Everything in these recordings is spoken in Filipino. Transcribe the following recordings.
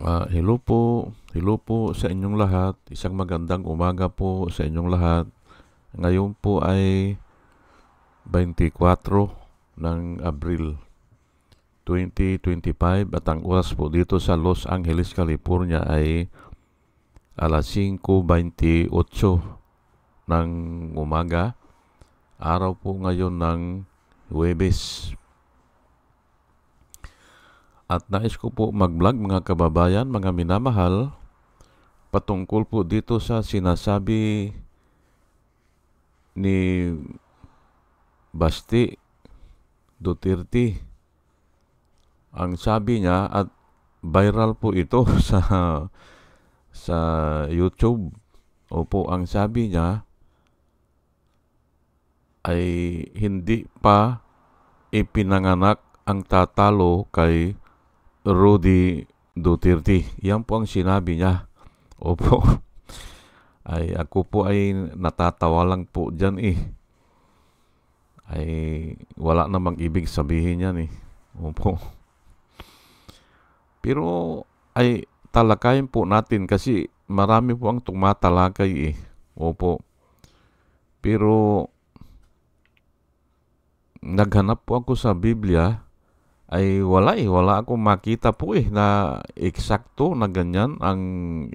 Hello po sa inyong lahat. Isang magandang umaga po sa inyong lahat. Ngayon po ay 24 ng Abril 2025 at ang oras po dito sa Los Angeles, California ay alas 5:28 ng umaga. Araw po ngayon ng Huwebes. At nais ko po mag-vlog mga kababayan, mga minamahal, patungkol po dito sa sinasabi ni Basti Duterte. Ang sabi niya, at viral po ito sa YouTube. Opo, ang sabi niya ay hindi pa ipinanganak ang tatalo kay Rudy Duterte. Yan po ang sinabi niya. Opo. Ay ako po ay natatawa lang po dyan Ay wala namang ibig sabihin yan Opo. Pero ay talakayin po natin kasi marami po ang tumatalakay Opo. Pero naghanap po ako sa Biblia ay wala akong makita po na eksakto na ganyan ang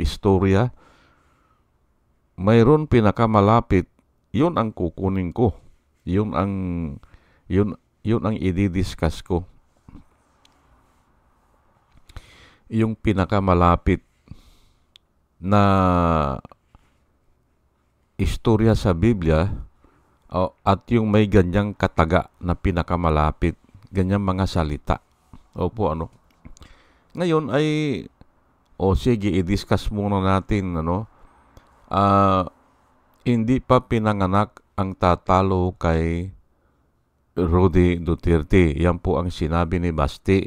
istorya. Mayroon pinakamalapit, yun ang kukunin ko. Yun ang i-discuss ko. Yung pinakamalapit na istorya sa Biblia at yung may ganyang kataga na pinakamalapit. Ganyang mga salita. Opo, Ngayon ay, sige, i-discuss muna natin, hindi pa pinanganak ang tatalo kay Rudy Duterte. Yan po ang sinabi ni Basti.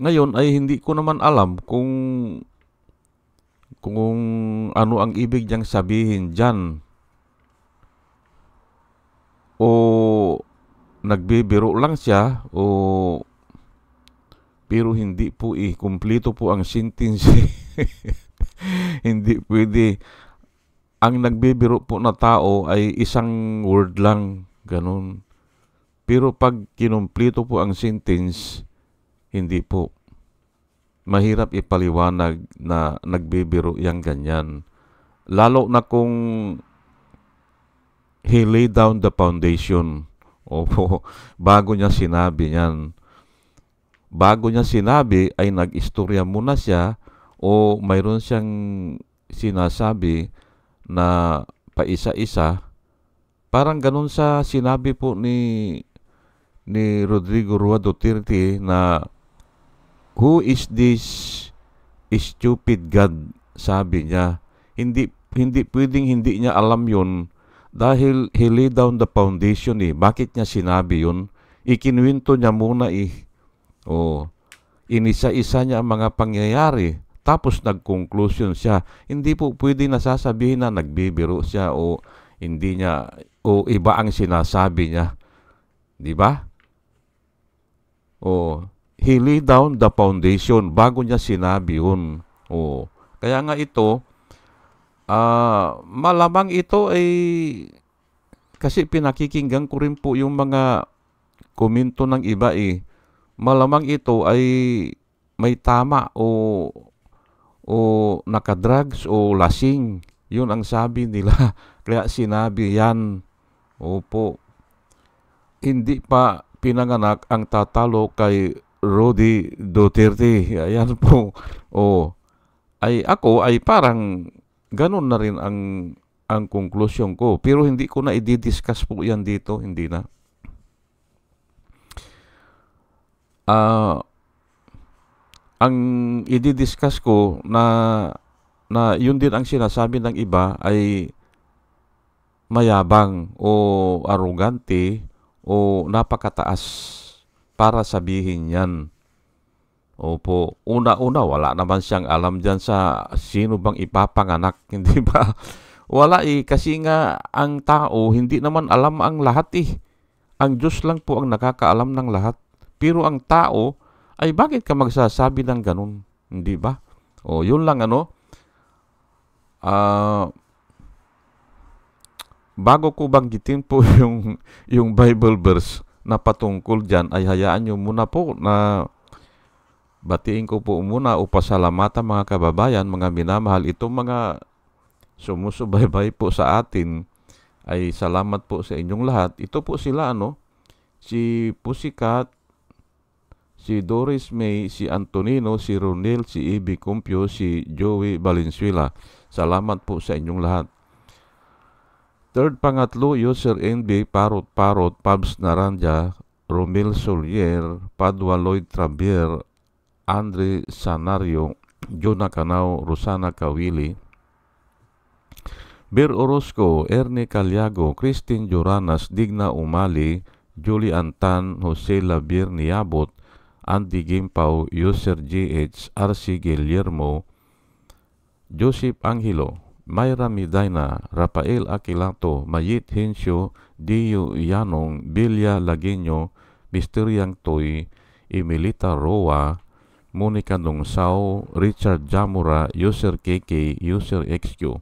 Ngayon ay hindi ko naman alam kung ano ang ibig niyang sabihin dyan. O nagbibiro lang siya pero hindi po kumpleto po ang sentence. Hindi pwede. Ang nagbibiro po na tao ay isang word lang, ganun. Pero pag kinumpleto po ang sentence, hindi po. Mahirap ipaliwanag na nagbibiro yang ganyan. Lalo na kung he laid down the foundation. Opo, bago niya sinabi yan. Bago niya sinabi ay nag-istorya muna siya o mayroon siyang sinasabi na paisa-isa. Parang ganun sa sinabi po ni Rodrigo Roa Duterte na who is this stupid God, sabi niya. Hindi pwedeng hindi niya alam yun dahil he laid down the foundation Bakit niya sinabi yun? Ikinuwento niya muna inisa-isa niya ang mga pangyayari. Tapos nag-conclusion siya. Hindi po pwede nasasabihin na nagbibiro siya o hindi niya o iba ang sinasabi niya. Di ba? He laid down the foundation bago niya sinabi yun. Kaya nga ito, malamang ito ay kasi pinakikinggan ko rin po yung mga komento ng iba Malamang ito ay may tama o nakadrugs o lasing. Yun ang sabi nila. Kaya sinabi yan. Opo. Hindi pa pinanganak ang tatalo kay Rudy Duterte. Ayan po. Ay ako ay parang ganun na rin ang konklusyon ko. Pero hindi ko na i-discuss po yan dito. Hindi na. Ang i-discuss ko na yun din ang sinasabi ng iba ay mayabang o arrogante o napakataas para sabihin yan. Opo, una-una wala naman siyang alam dyan sa sino bang ipapanganak, hindi ba? Wala kasi nga ang tao hindi naman alam ang lahat Ang Diyos lang po ang nakakaalam ng lahat. Pero ang tao Ay bakit ka magsasabi ng ganun? Hindi ba? O yun lang ah, bago ko banggitin po yung Bible verse na patungkol diyan, ay hayaan niyo muna po na batiin ko po muna o pasalamatan mga kababayan, mga minamahal, itong mga sumusubaybay po sa atin, ay salamat po sa inyong lahat. Ito po sila si Pusikat, si Doris May, si Antonino, si Ronel, si Ibi Cumpio, si Joey Valenzuela. Salamat po sa inyong lahat. Third, pangatlo, user NB, Parot Parot, Pabs Naranja, Romel Solier, Padua Lloyd Trabier, Andre Sanario, Jonah Canao, Rosana Kawili, Bir Orozco, Ernie Caliago, Christine Joranas, Digna Umali, Julie Antan, Jose Labir Niabot, Andy Gimpaw, User GH, RC Guillermo, Joseph Angelo, Mayra Midaina, Rafael Aquilato, Mayit Hensyo, Dio Yanong, Bilya Lagueño, Mr. Yang Toy, Emilita Roa, Monica Nungsao, Richard Jamura, User KK, User XQ,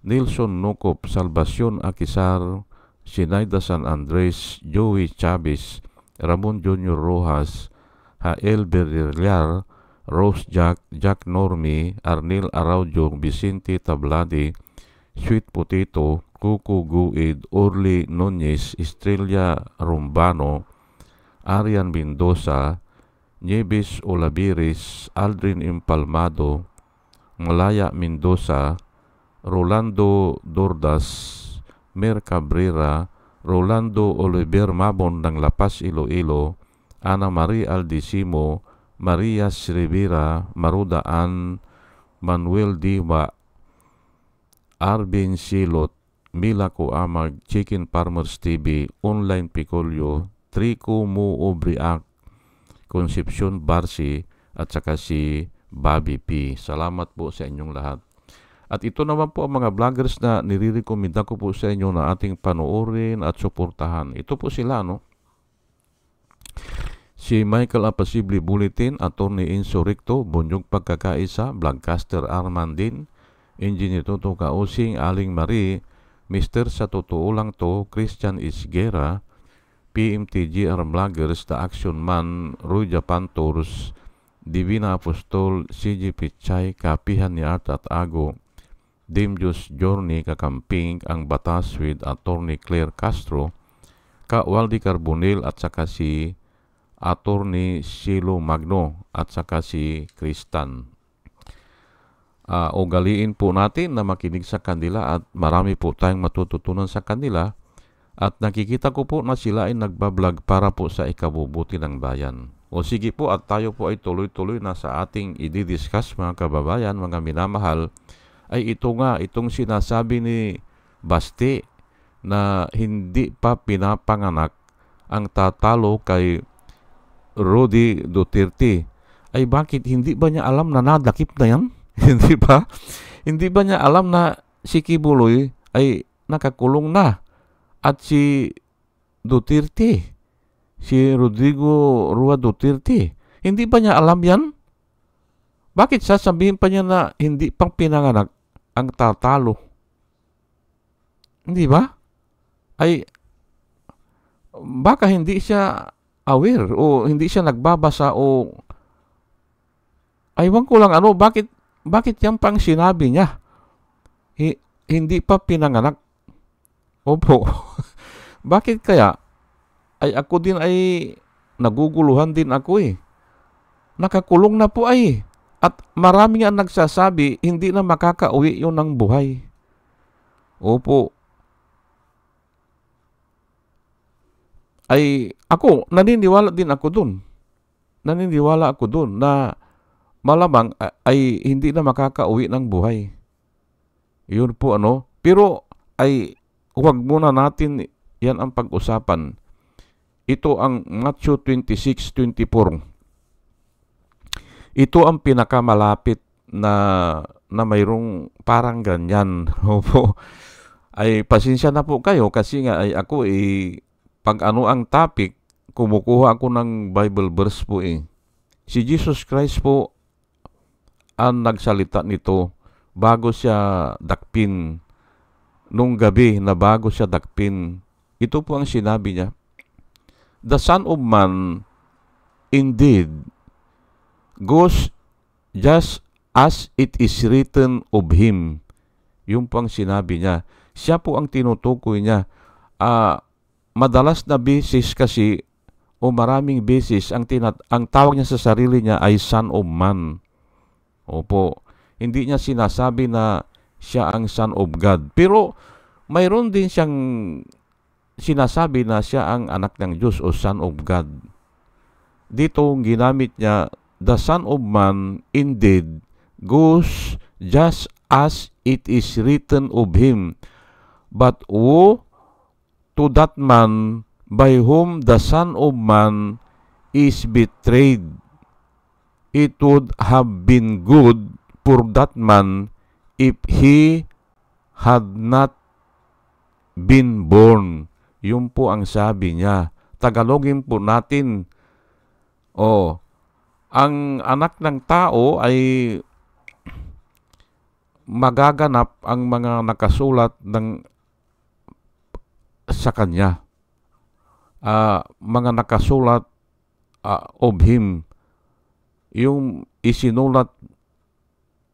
Nilson Nukop, Salvacion Akisar, Sinaida San Andres, Joey Chavez, Ramon Junior Rojas, Hael Berliar, Rose Jack, Jack Normi, Arnel Araujo, Vicente Tabladi, Sweet Potato, Kuku Guid, Orly Nunez, Estrella Rumbano, Arian Mendoza, Nieves Olaviris, Aldrin Impalmado, Malaya Mendoza, Rolando Dordas, Mer Cabrera, Rolando Oliver Mabon ng Lapas Iloilo, Ana Marie Aldisimo, Maria Rivera, Marudaan, Manuel Diwa, Arvin Silot, Mila Coamag, Chicken Farmers TV, Online Picolio, Trico Mu Obriak, Concepcion Barsi, at saka si Bobby P. Salamat po sa inyong lahat. At ito naman po ang mga vloggers na nirirekomenda ko po sa inyo na ating panoorin at suportahan. Ito po sila, si Michael Apasible Bulletin, Attorney Enzo Ricto, Bunyog Pagkakaisa, Vlogcaster Armandin, Engineer Toto Kausing, Aling Marie, Mr. Sa Totoo Lang To, Christian Isguera, PMTGR Vloggers, The Action Man, Roy Japan Tours, Divina Apostol, CG Pichay, Kapihan ni Art at Ago, Dimjus Journey Kakamping, Ang Batas with Attorney Claire Castro, Ka Waldi Carbonel at saka si Attorney Silo Magno at saka si Kristan. Ugaliin po natin na makinig sa kanila at marami po tayong matututunan sa kanila, at nakikita ko po na sila ay nagbablog para po sa ikabubuti ng bayan. O sige po, at tayo po ay tuloy-tuloy na sa ating i-discuss mga kababayan, mga minamahal, ay itong sinasabi ni Basti na hindi pa pinapanganak ang tatalo kay Rodi Duterte. Ay bakit hindi ba niya alam na nadakip na yan? Hindi ba? Hindi ba niya alam na si Kibuloy ay nakakulong na? At si Duterte, si Rodrigo Rua Duterte, hindi ba niya alam yan? Bakit sasabihin pa niya na hindi pang pinanganak ang tatalo? Hindi ba? Ay, baka hindi siya aware o hindi siya nagbabasa o aywan ko lang bakit yan pang sinabi niya? Hindi pa pinanganak. Opo. Bakit kaya? Ay ako din ay naguguluhan din ako eh. Nakakulong na po ay. At marami nga nagsasabi, hindi na makakauwi yun ng buhay. Opo. Ay ako, naniniwala din ako dun. Naniniwala ako dun na malamang ay hindi na makakauwi ng buhay. Yun po Pero ay huwag muna natin yan ang pag-usapan. Ito ang Matthew 26:24. Ito ang pinakamalapit na mayroong parang ganyan. Opo. Ay pasensya na po kayo kasi nga ay ako pag ang topic, kumukuha ako ng Bible verse po . Si Jesus Christ po ang nagsalita nito bago siya dakpin. Nung gabi na bago siya dakpin, ito po ang sinabi niya, "The Son of Man indeed goes just as it is written of him." Yung po ang sinabi niya. Siya po ang tinutukoy niya. Madalas na beses kasi o maraming beses ang tawag niya sa sarili niya ay Son of Man. Opo. Hindi niya sinasabi na siya ang Son of God. Pero mayroon din siyang sinasabi na siya ang anak ng Diyos o Son of God. Dito ginamit niya, "The Son of Man indeed goes just as it is written of him. But woe to that man by whom the Son of Man is betrayed. It would have been good for that man if he had not been born." Yun po ang sabi niya. Tagalogin po natin, ang anak ng tao ay magaganap ang mga nakasulat sa kanya. Mga nakasulat of him. Yung isinulat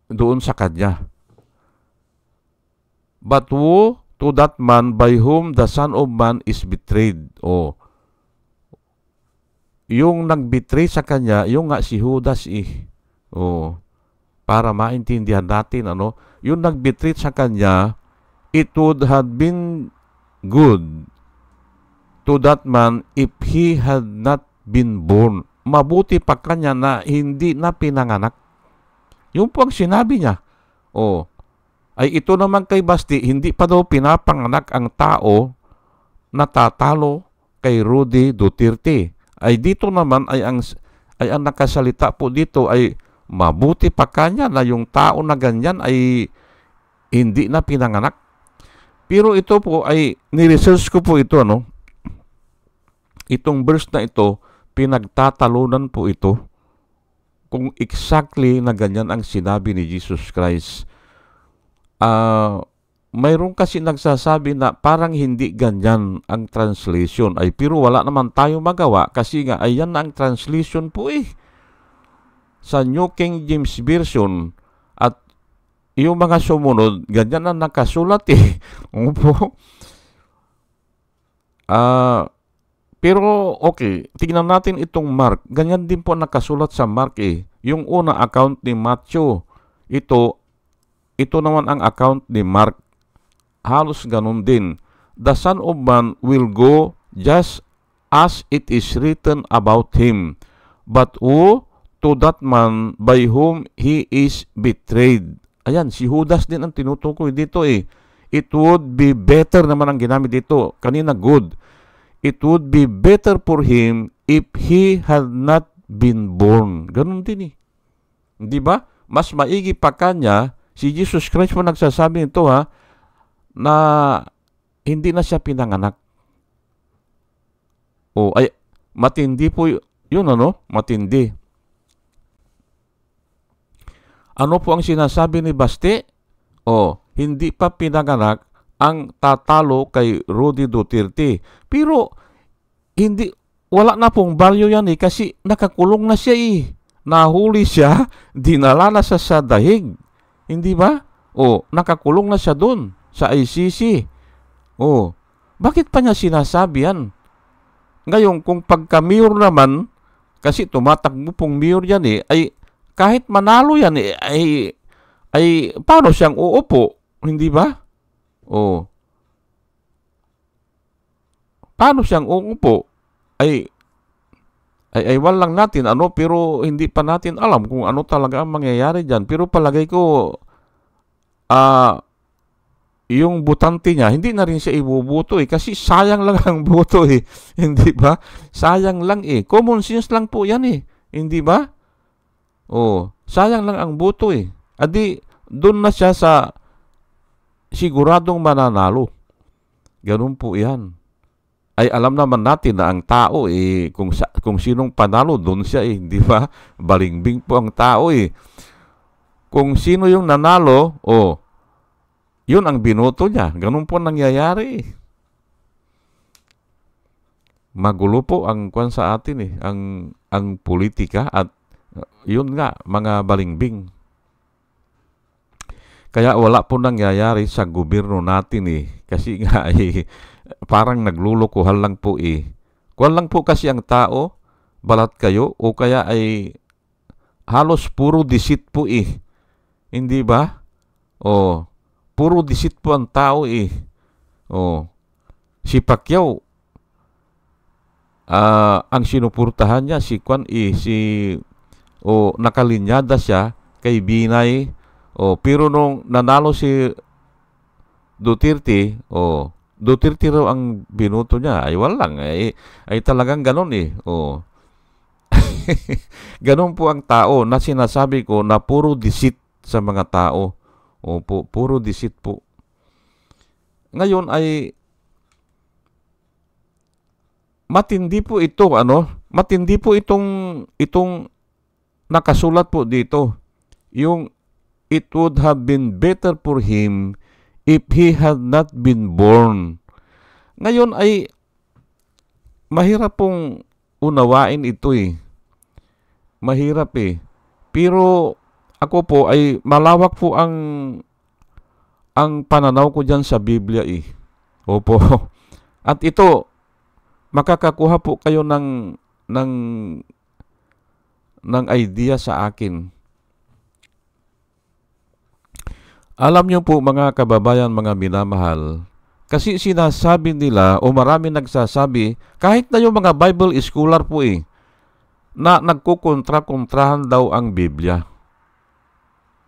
doon sa kanya. "But woe to that man by whom the Son of Man is betrayed." Yung nagbetray sa kanya, yung nga si Judas para maintindihan natin, yung nagbetray sa kanya, it would have been good to that man if he had not been born. Mabuti pa kanya na hindi na pinanganak. Yung po ang sinabi niya. Ay ito naman kay Basti, hindi pa daw pinapanganak ang tao na tatalo kay Rudy Duterte. Ay dito naman ay ang nakasalita po dito ay mabuti pa kanya na yung tao na ganyan ay hindi na pinanganak. Pero ito po ay ni-research ko po ito, Itong verse na ito, pinagtatalunan po ito kung exactly na ganyan ang sinabi ni Jesus Christ. Mayroon kasi nagsasabi na parang hindi ganyan ang translation. Pero wala naman tayo magawa kasi nga ayan na ang translation po sa New King James Version at yung mga sumunod, ganyan na nakasulat Opo. Pero okay, tignan natin itong Mark. Ganyan din po nakasulat sa Mark Yung una account ni Matthew, ito naman ang account ni Mark. Halos ganun din. "The Son of Man will go just as it is written about him. But woe to that man by whom he is betrayed." Ayan, si Judas din ang tinutukoy dito It would be better naman ang ginamit dito. Kanina good. It would be better for him if he had not been born. Ganun din Di ba? Mas maigi pa kanya, si Jesus Christ po nagsasabi nito na hindi na siya pinanganak. Ay matindi po yun matindi. Ano po ang sinasabi ni Basti? Hindi pa pinanganak ang tatalo kay Rudy Duterte. Pero wala na pong value yan kasi nakakulong na siya Nahuli siya, dinala na sa dahig. Hindi ba? Nakakulong na siya doon sa ICC. Bakit pa niya sinasabi yan? Ngayon, kung pagka-mayor naman, kasi tumatakbo pong mayor yan ay kahit manalo yan ay paano siyang uupo? Hindi ba? Paano siyang uupo? Ay walang natin pero hindi pa natin alam kung ano talaga ang mangyayari diyan. Pero palagay ko yung butante niya hindi na rin siya ibuboto kasi sayang lang ang boto hindi ba? Sayang lang common sense lang po yan hindi ba? Sayang lang ang boto Adi doon na siya sa siguradong mananalo. Ganun po yan. ay alam naman natin na ang tao kung sinong panalo doon siya di ba? Balimbing po ang tao Kung sino yung nanalo, yun ang binoto niya. Ganun po nangyayari Magulo po ang kwan sa atin ang politika at yun nga, mga balimbing. Kaya wala po nangyayari sa gobyerno natin Kasi nga parang naglulukuhan lang po Kuwan lang po kasi ang tao, balat kayo, o kaya ay halos puro disit po Hindi ba? Puro disit po ang tao Si Pacquiao, ang sinuportahan niya, si Kwan nakalinyada siya kay Binay, pero nung nanalo si Duterte, Duterte raw ang binoto niya, ay walang, ay talagang ganon Ganon po ang tao na sinasabi ko na puro deceit sa mga tao. Puro deceit po. Ngayon ay matindi po ito, matindi po itong nakasulat po dito. Yung it would have been better for him if he had not been born. Ngayon ay mahirap pong unawain ito Mahirap Pero ako po ay malawak po ang pananaw ko diyan sa Biblia Opo. At ito makakakuha po kayo ng idea sa akin. Alam niyo po mga kababayan, mga minamahal, kasi sinasabi nila o marami nagsasabi, kahit na yung mga Bible scholar po na nagkukontra-kontrahan daw ang Biblia.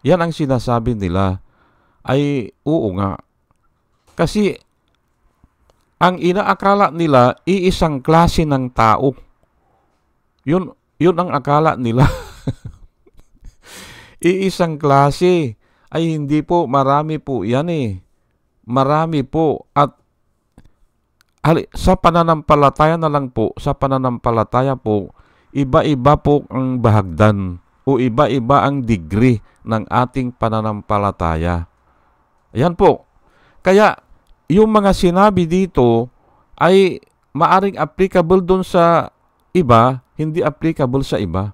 Yan ang sinasabi nila. Ay oo nga. Kasi ang inaakala nila iisang klase ng tao. Yun ang akala nila. Iisang klase. Ay hindi po, marami po yan Marami po. At sa pananampalataya na lang po, sa pananampalataya po, iba-iba po ang bahagdan o iba-iba ang degree ng ating pananampalataya. Ayan po. Kaya, yung mga sinabi dito ay maaring applicable doon sa iba, hindi applicable sa iba.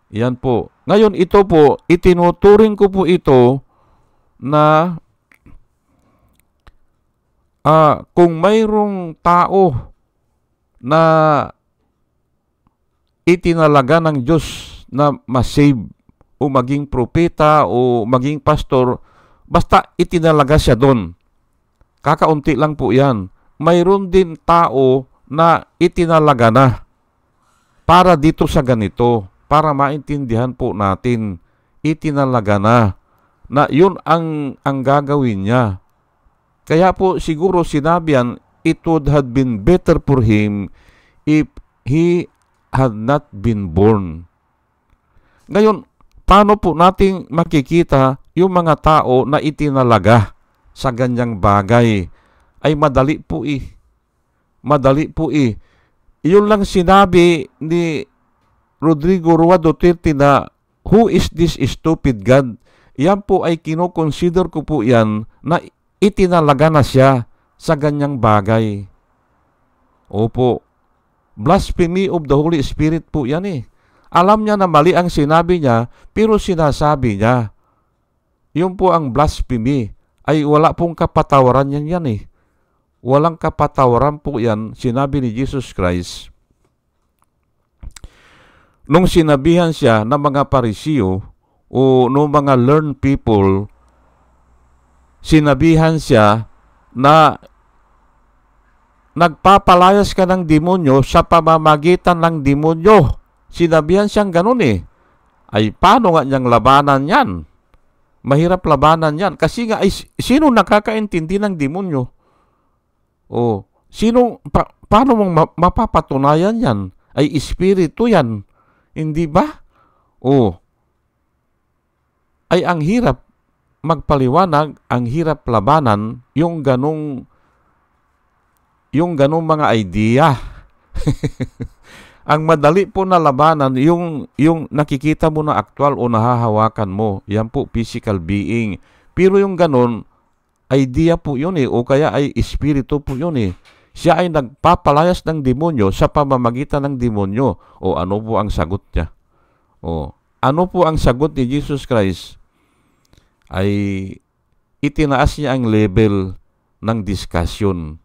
Yan po. Ngayon, ito po, itinuturing ko po ito na kung mayroong tao na itinalaga ng Diyos na masave o maging propeta o maging pastor, basta itinalaga siya doon. Kakaunti lang po yan. Mayroon din tao na itinalaga na para dito sa ganito, para maintindihan po natin, itinalaga na yun ang gagawin niya. Kaya po siguro sinabi yan, it would have been better for him if he had not been born. Ngayon, paano po nating makikita yung mga tao na itinalaga sa ganyang bagay? Ay madali po Madali po Iyon lang sinabi ni Rodrigo Roa Duterte na, who is this stupid God? Yan po ay kinoconsider ko po yan na itinalaga na siya sa ganyang bagay. Opo. Blasphemy of the Holy Spirit po yan Alam niya na mali ang sinabi niya, pero sinasabi niya. Yun po ang blasphemy. Ay wala pong kapatawaran yan Walang kapatawaran po yan, sinabi ni Jesus Christ. Nung sinabihan siya ng mga Parisiyo o ng mga learned people, sinabihan siya na nagpapalayas ka ng demonyo sa pamamagitan ng demonyo. Sinabihan siyang ganun Ay paano nga niyang labanan yan? Mahirap labanan yan. Kasi nga, sino nakakaintindi ng demonyo? Paano mong mapapatunayan yan? Ay espiritu yan. Hindi ba? Ay ang hirap magpaliwanag, ang hirap labanan yung ganong yung ganong mga idea. Ang madali po na labanan, yung nakikita mo na aktwal o nahahawakan mo, yan po physical being. Pero yung ganon, idea po yun o kaya ay espiritu po yun Siya ay nagpapalayas ng demonyo sa pamamagitan ng demonyo. O ano po ang sagot niya? O ano po ang sagot ni Jesus Christ? Ay itinaas niya ang level ng discussion.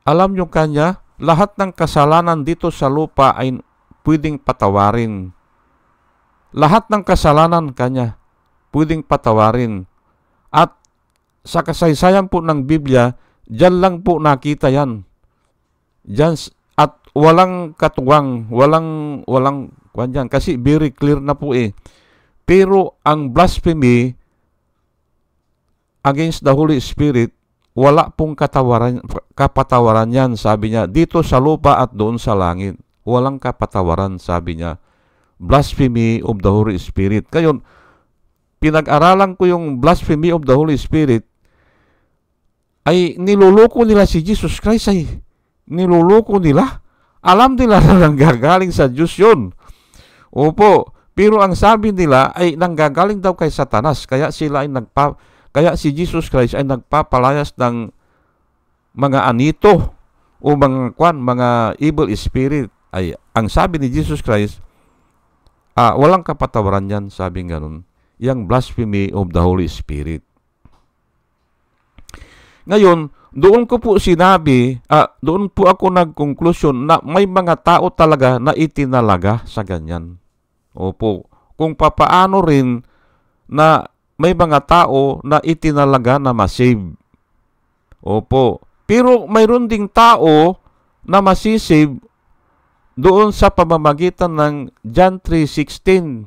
Alam niyo kanya, lahat ng kasalanan dito sa lupa ay pwedeng patawarin. Lahat ng kasalanan kanya pwedeng patawarin. At sa kasaysayan po ng Biblia, diyan lang po nakita yan. Diyan, at walang katuwang, walang kwan yan. Kasi very clear na po Pero ang blasphemy against the Holy Spirit, wala pong kapatawaran yan, sabi niya. Dito sa lupa at doon sa langit. Walang kapatawaran, sabi niya. Blasphemy of the Holy Spirit. Ngayon, pinag-aralan ko yung blasphemy of the Holy Spirit, ay niluloko nila si Jesus Christ niluloko nila. Alam nila na nanggagaling sa Diyos yun. Opo, pero ang sabi nila ay nanggagaling daw kay Satanas, kaya si Jesus Christ ay nagpapalayas ng mga anito o mga evil spirit. Ay, ang sabi ni Jesus Christ, walang kapatawaran yan, sabi ganun. Yang blasphemy of the Holy Spirit. Ngayon, doon ko po sinabi, doon po ako nag-conclusion na may mga tao talaga na itinalaga sa ganyan. Opo, kung papaano rin na may mga tao na itinalaga na masave. Opo, pero mayroon ding tao na masisave doon sa pamamagitan ng John 3:16.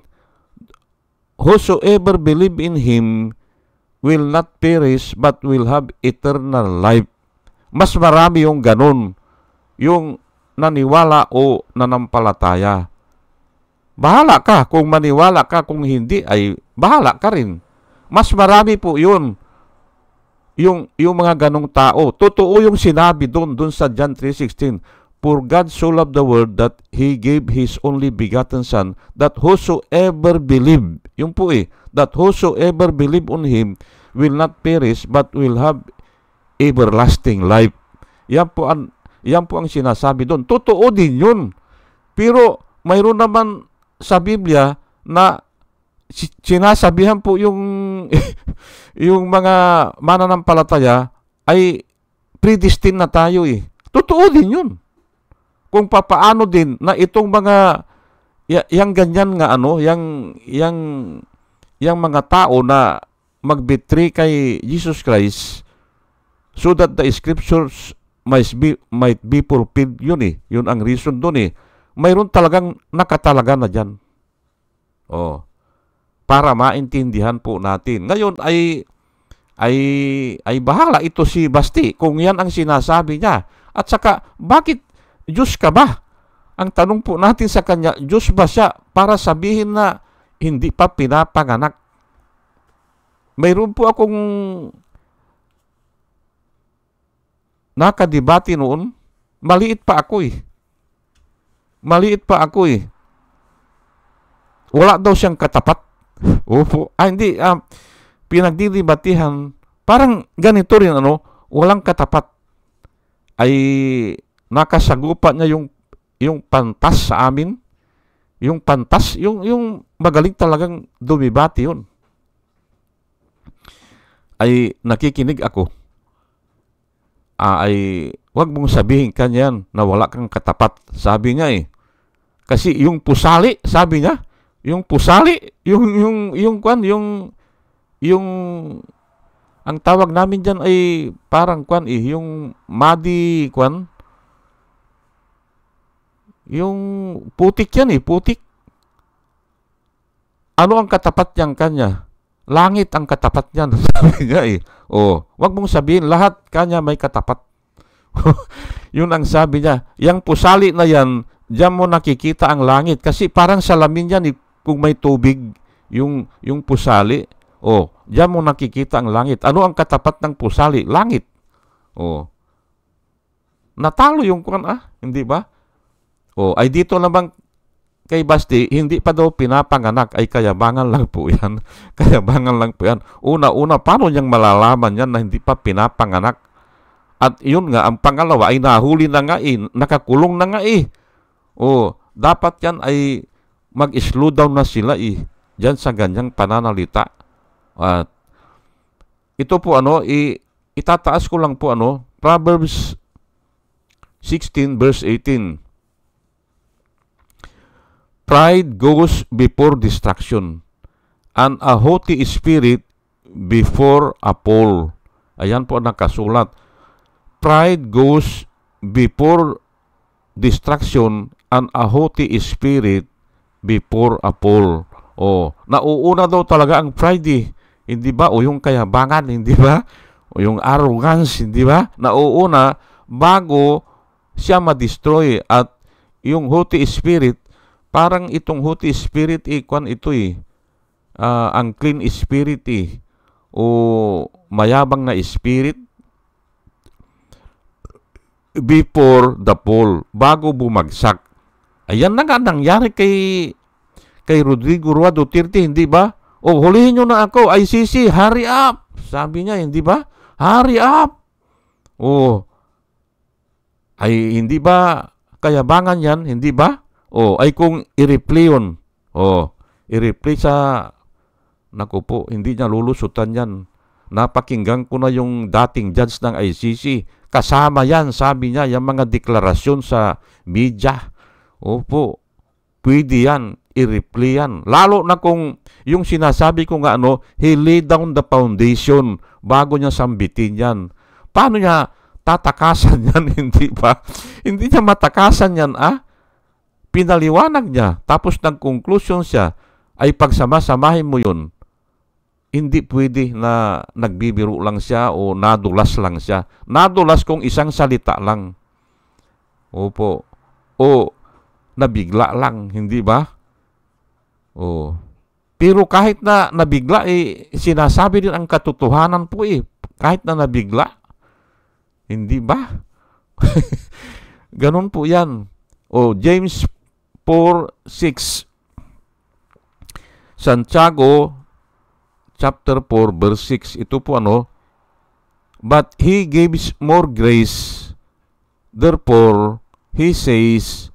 Whosoever believe in Him will not perish but will have eternal life. Mas marami yung ganun, yung naniwala o nanampalataya. Bahala ka kung maniwala ka, kung hindi ay bahala ka rin. Mas marami po yun, yung mga ganong tao. Totoo yung sinabi doon sa John 3:16. For God so loved the world that He gave His only begotten Son, that whosoever believe, yung po that whosoever believe on Him will not perish but will have everlasting life. Yan po ang sinasabi doon. Totoo din yun. Pero mayroon naman sa Biblia na sinasabihan po yung yung mga mananampalataya ay predestined na tayo Totoo din yun. Kung papaano din na itong mga yang ganyan nga yang mga tao na magbetray kay Jesus Christ so that the scriptures might be fulfilled, yun ang reason doon mayroon talagang nakatalaga na dyan para maintindihan po natin. Ngayon ay bahala ito si Basti kung yan ang sinasabi niya. At saka, bakit Diyos ka ba? Ang tanong po natin sa kanya, Diyos ba siya para sabihin na hindi pa pinapanganak? Mayroon po akong nakadebate noon. Maliit pa ako Wala daw siyang katapat. Opo. Hindi. Pinagdidebatihan. Parang ganito rin, walang katapat. Ay nakasagupa niya yung pantas sa amin. Yung pantas, yung magaling talagang dumibati yun. Ay nakikinig ako. Ay wag mong sabihin kanyan na wala kang katapat. Sabi niya Kasi yung pusali, sabi niya, yung pusali, yung ang tawag namin diyan ay parang yung madi yung putik yan putik. Ano ang katapat niyang kanya? Langit ang katapat niyan, sabi niya wag mong sabihin lahat kanya may katapat. Yun ang sabi niya. Yang pusali na yan, diyan mo nakikita ang langit. Kasi parang salamin yan kung may tubig, yung pusali. Diyan mo nakikita ang langit. Ano ang katapat ng pusali? Langit. Oh, natalo yung kuan hindi ba? Oh, ay dito naman kay Basti, hindi pa daw pinapanganak, ay kayabangan lang po yan. Kayabangan lang po yan. Una-una, paano niyang malalaman yan na hindi pa pinapanganak? At yun nga, ang pangalawa ay nahuli na nga nakakulong na nga Oh, dapat yan ay mag-slow down na sila diyan sa ganyang pananalita. At ito po itataas ko lang po Proverbs 16 verse 18. Pride goes before destruction, and a haughty spirit before a fall. Ayan po ang nakasulat. Pride goes before destruction, and a haughty spirit before a fall. Oh, nauuna daw talaga ang pride, hindi ba? O yung kayabangan, hindi ba? O yung arrogance, hindi ba? Nauuna bago siya ma-destroy. At yung haughty spirit, parang itong haughty spirit ang clean spirit o mayabang na spirit before the fall, bago bumagsak. Ayan na nga nangyari kay Rodrigo Roa Duterte, hindi ba? O hulihin nyo na ako, ICC, hurry up! Sabi niya, hindi ba? Hurry up! O, ay hindi ba kayabangan yan, hindi ba? O, ay kung i-replay yun. O, i-replay sa, naku po, hindi niya lulusutan yan. Napakinggan ko na yung dating judge ng ICC. Kasama yan, sabi niya, yung mga deklarasyon sa media. Opo, pwede yan, i-replay yan. Lalo na kung yung sinasabi ko nga he laid down the foundation bago niya sambitin yan. Paano niya tatakasan yan, hindi ba? Hindi niya matakasan yan, Pinaliwanag niya, tapos nag-conclusion siya, ay pagsama-samahin mo yun, hindi pwede na nagbibiro lang siya o nadulas lang siya. Nadulas kung isang salita lang. Opo. O nabigla lang, hindi ba? O. Pero kahit na nabigla, sinasabi din ang katotohanan po kahit na nabigla. Hindi ba? Ganon po yan. O, James 4:6. Santiago chapter 4 verse 6. Ito po but he gives more grace. Therefore, he says,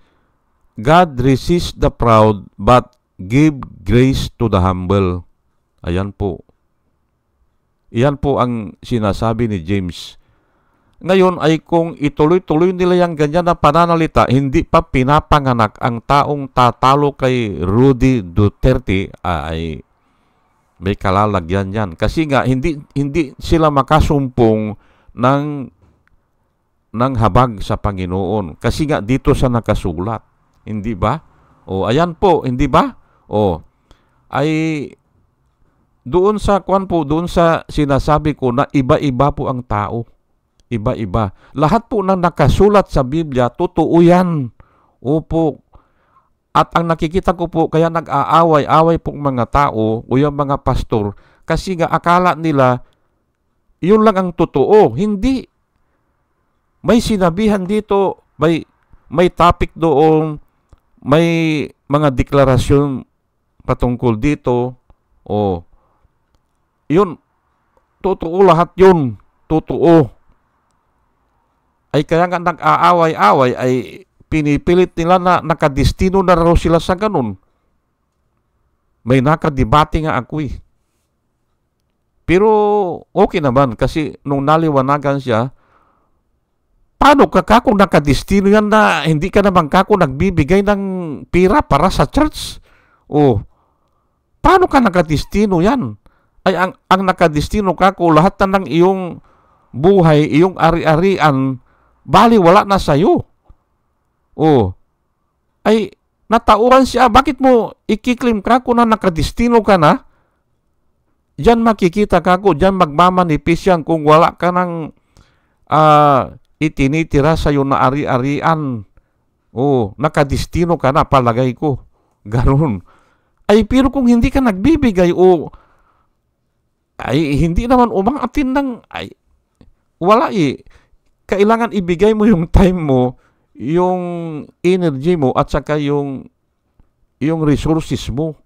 God resists the proud, but give grace to the humble. Ayan po. Iyan po ang sinasabi ni James. Ngayon ay kung ituloy-tuloy nila yung ganyan na pananalita, hindi pa pinapanganak ang taong tatalo kay Rudy Duterte, ay may kalalagyan yan. Kasi nga, hindi sila makasumpong ng habag sa Panginoon. Kasi nga, dito sa nakasulat. Hindi ba? O, ayan po, hindi ba? O, ay doon sa sinasabi ko na iba-iba po ang tao. Iba-iba. Lahat po ng nakasulat sa Biblia, totoo yan. Opo. At ang nakikita ko po, kaya nag-aaway-away pong mga tao o yung mga pastor, kasi nga akala nila, yun lang ang totoo. Hindi. May sinabihan dito, may topic doon, may mga deklarasyon patungkol dito. O, yun, totoo lahat yun. Totoo. Ay kaya nga nag-aaway-away, ay pinipilit nila na nakadestino na raw sila sa ganun. May nakadebate nga ako Pero okay naman kasi nung naliwanagan siya, paano ka kung nakadestino yan na hindi ka naman nagbibigay ng pira para sa church? O, paano ka nakadestino yan? Ay ang nakadestino lahat na ng iyong buhay, iyong ari-arian, bali wala na sa'yo. Ay natauhan siya. Bakit mo ikiklim na nakadestino ka na? Diyan makikita diyan magmamanipis yan kung wala ka ng itinitira sa'yo na ari-arian. Nakadestino ka na, palagay ko. Ganun. Ay pero kung hindi ka nagbibigay ay hindi naman umangatin ng wala kailangan ibigay mo yung time mo, yung energy mo, at saka yung resources mo.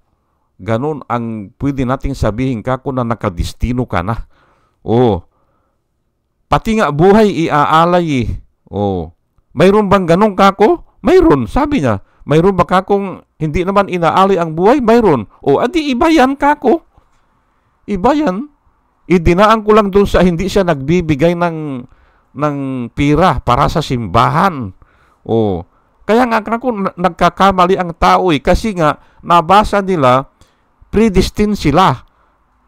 Ganon ang pwede nating sabihin kako na nakadestino ka na. Oh, pati nga buhay iaalay eh. Oh, mayroon bang ganon kako? Mayroon, sabi niya. Mayroon ba kakong hindi naman inaalay ang buhay? Mayroon. O, adi iba yan kako. Iba yan. Idinaan ko lang doon sa hindi siya nagbibigay ng pira para sa simbahan. O, kaya nga kako nagkakamali ang tao eh. Kasi nga, nabasa nila, predestined sila.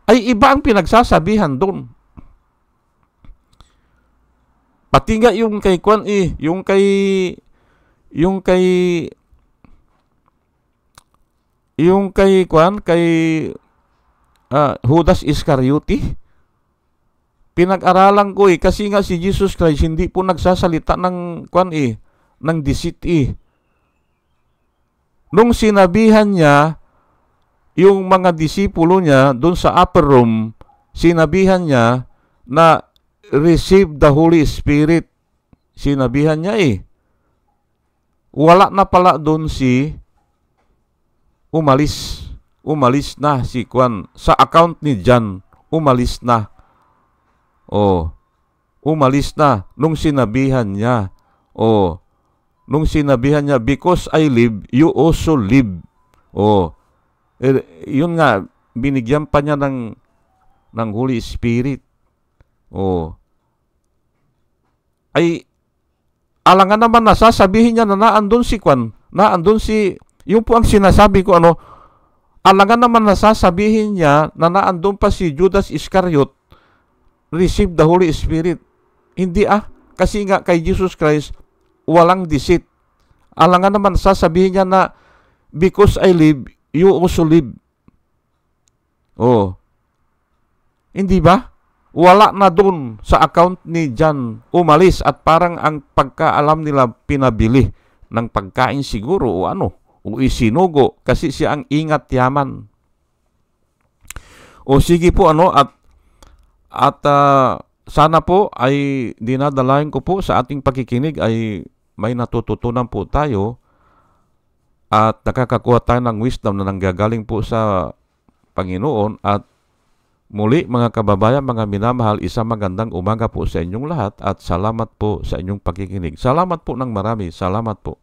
Ay iba ang pinagsasabihan doon. Pati nga yung kay Kwan eh, yung kay Kwan, kay Judas Iscariote, pinag-aralan ko eh, kasi nga si Jesus Christ hindi po nagsasalita ng Kwan eh, ng deceit eh. Nung sinabihan niya, yung mga disipulo niya, doon sa upper room, sinabihan niya na receive the Holy Spirit. Sinabihan niya eh. Wala na pala doon si umalis. Umalis na si Kwan. Sa account ni John, umalis na. Oh, umalis na nung sinabihan niya. Oh, nung sinabihan niya, because I live, you also live. Oh, yun nga, binigyan pa niya ng Holy Spirit. Oh, ay alangan naman na sasabihin niya na naandun si Kwan, naandun si, yung po ang sinasabi ko alangan naman na sasabihin niya na naandun pa si Judas Iscariot, receive the Holy Spirit. Hindi kasi nga kay Jesus Christ, walang deceit. Alangan naman sasabihin niya na, because I live, you also live. Oh, hindi ba? Wala na doon sa account ni John, umalis, at parang ang pagkaalam nila pinabili ng pagkain siguro o isinugo kasi siya ang ingat yaman. O sige po at sana po ay dinadalayan ko po sa ating pakikinig ay may natututunan po tayo at nakakakuha tayo ng wisdom na nanggagaling po sa Panginoon. At muli mga kababayan, mga minamahal, isang magandang umaga po sa inyong lahat at salamat po sa inyong pakikinig. Salamat po ng marami. Salamat po.